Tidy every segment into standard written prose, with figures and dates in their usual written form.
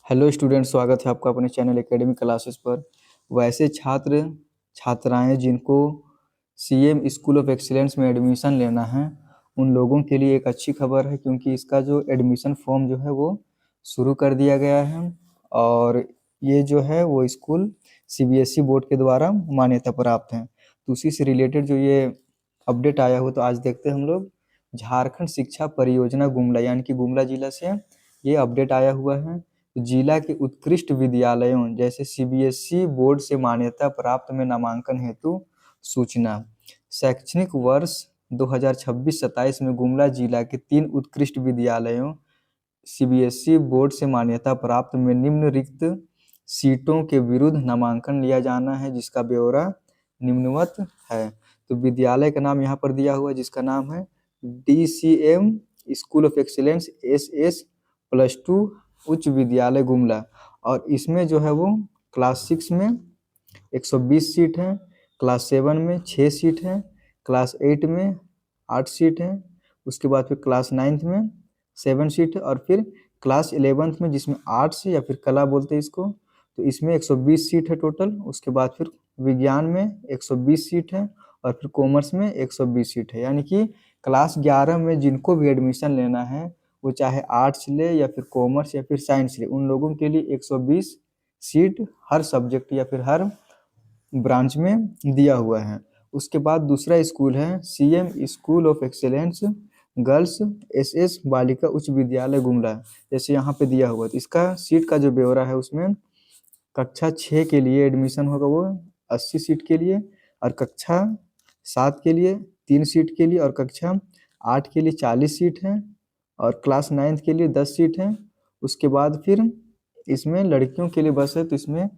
Hello student, स्वागत है आपका अपने चैनल एकेडमी क्लासेस पर। वैसे छात्र छात्राएं जिनको सीएम स्कूल ऑफ एक्सीलेंस में एडमिशन लेना है उन लोगों के लिए एक अच्छी खबर है, क्योंकि इसका जो एडमिशन फॉर्म जो है वो शुरू कर दिया गया है। और ये जो है वो स्कूल सीबीएसई बोर्ड के द्वारा मान्यता प्राप्त है। तो उसी से रिलेटेड जो ये अपडेट आया हुआ, तो आज देखते हैं हम लोग। झारखंड शिक्षा परियोजना गुमला यानी कि गुमला जिला से ये अपडेट आया हुआ है। जिला के उत्कृष्ट विद्यालयों जैसे सीबीएसई बोर्ड से मान्यता प्राप्त में नामांकन हेतु सूचना। शैक्षणिक वर्ष 2026-27 में गुमला जिला के 3 उत्कृष्ट विद्यालयों सीबीएसई बोर्ड से मान्यता प्राप्त में निम्न रिक्त सीटों के विरुद्ध नामांकन लिया जाना है, जिसका ब्यौरा निम्नवत है। तो विद्यालय का नाम यहाँ पर दिया हुआ है, जिसका नाम है DCM school of excellence SS+2 उच्च विद्यालय गुमला। और इसमें जो है वो क्लास 6 में 120 सीट है, क्लास 7 में 6 सीट है, क्लास 8 में 8 सीट है, उसके बाद फिर क्लास 9 में 7 सीट है, और फिर क्लास 11 में जिसमें आर्ट्स या फिर कला बोलते हैं इसको, तो इसमें 120 सीट है टोटल। उसके बाद फिर विज्ञान में 120 सीट है, और फिर कॉमर्स में 120 सीट है। यानी कि क्लास 11 में जिनको भी एडमिशन लेना है, वो चाहे आर्ट्स ले या फिर कॉमर्स या फिर साइंस ले, उन लोगों के लिए 120 सीट हर सब्जेक्ट या फिर हर ब्रांच में दिया हुआ है। उसके बाद दूसरा स्कूल है CM school of excellence girls SS बालिका उच्च विद्यालय गुमला, जैसे यहाँ पे दिया हुआ। तो इसका सीट का जो ब्यौरा है, उसमें कक्षा 6 के लिए एडमिशन होगा वो 80 सीट के लिए, और कक्षा 7 के लिए 3 सीट के लिए, और कक्षा 8 के लिए 40 सीट है, और क्लास 9 के लिए 10 सीट है। उसके बाद फिर इसमें लड़कियों के लिए बस है, तो इसमें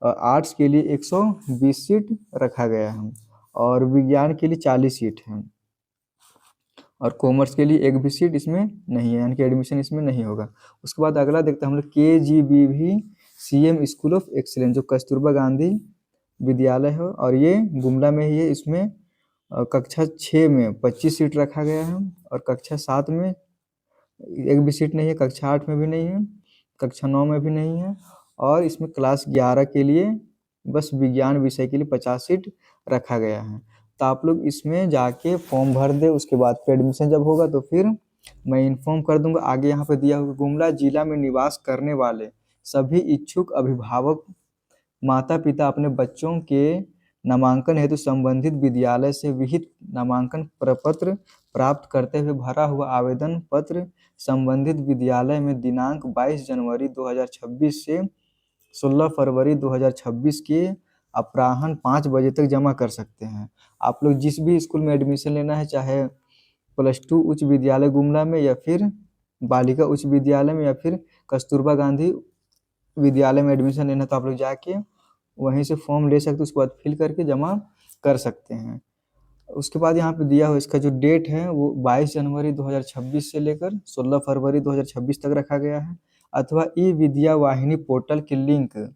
आर्ट्स के लिए 120 सीट रखा गया है, और विज्ञान के लिए 40 सीट है, और कॉमर्स के लिए एक भी सीट इसमें नहीं है, यानी कि एडमिशन इसमें नहीं होगा। उसके बाद अगला देखते हैं हम लोग KGBV CM school of excellence, जो कस्तूरबा गांधी विद्यालय है, और ये गुमला में ही है। इसमें कक्षा 6 में 25 सीट रखा गया है, और कक्षा 7 में एक भी सीट नहीं है, कक्षा 8 में भी नहीं है, कक्षा 9 में भी नहीं है, और इसमें क्लास 11 के लिए बस विज्ञान विषय के लिए 50 सीट रखा गया है। तो आप लोग इसमें जाके फॉर्म भर दे, उसके बाद फिर एडमिशन जब होगा तो फिर मैं इन्फॉर्म कर दूंगा। आगे यहाँ पे दिया हुआ गुमला जिला में निवास करने वाले सभी इच्छुक अभिभावक माता पिता अपने बच्चों के नामांकन हेतु संबंधित विद्यालय से विहित नामांकन प्रपत्र प्राप्त करते हुए भरा हुआ आवेदन पत्र संबंधित विद्यालय में दिनांक 22 जनवरी 2026 से 16 फरवरी 2026 के अपराह्न 5 बजे तक जमा कर सकते हैं। आप लोग जिस भी स्कूल में एडमिशन लेना है, चाहे +2 उच्च विद्यालय गुमला में, या फिर बालिका उच्च विद्यालय में, या फिर कस्तूरबा गांधी विद्यालय में एडमिशन लेना, तो आप लोग जाके वहीं से फॉर्म ले सकते हैं, उसके बाद फिल करके जमा कर सकते हैं। उसके बाद यहाँ पे दिया हुआ इसका जो डेट है वो 22 जनवरी 2026 से लेकर 16 फरवरी 2026 तक रखा गया है। अथवा ई विद्या वाहिनी पोर्टल के लिंक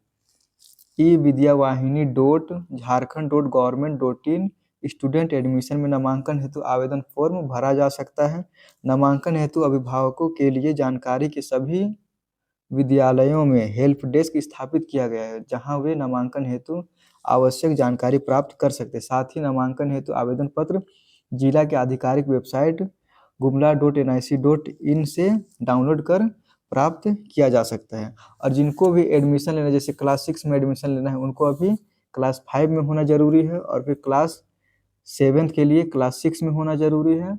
evidyawahini.jharkhand.government.in स्टूडेंट एडमिशन में नामांकन हेतु आवेदन फॉर्म भरा जा सकता है। नामांकन हेतु अभिभावकों के लिए जानकारी के सभी विद्यालयों में हेल्प डेस्क स्थापित किया गया है, जहां वे नामांकन हेतु आवश्यक जानकारी प्राप्त कर सकते हैं। साथ ही नामांकन हेतु आवेदन पत्र जिला के आधिकारिक वेबसाइट gumla.nic.in से डाउनलोड कर प्राप्त किया जा सकता है। और जिनको भी एडमिशन लेना है, जैसे क्लास 6 में एडमिशन लेना है, उनको अभी क्लास 5 में होना जरूरी है, और फिर क्लास 7 के लिए क्लास 6 में होना जरूरी है।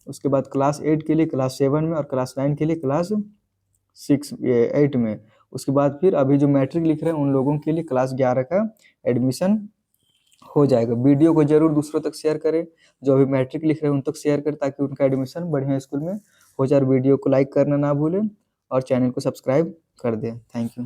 उसके बाद क्लास 8 के लिए क्लास 7 में, और क्लास 9 के लिए क्लास 8 में। उसके बाद फिर अभी जो मैट्रिक लिख रहे हैं उन लोगों के लिए क्लास 11 का एडमिशन हो जाएगा। वीडियो को जरूर दूसरों तक शेयर करें, जो अभी मैट्रिक लिख रहे हैं उन तक शेयर करें, ताकि उनका एडमिशन बढ़िया स्कूल में हो जाए। वीडियो को लाइक करना ना भूलें, और चैनल को सब्सक्राइब कर दें। Thank you.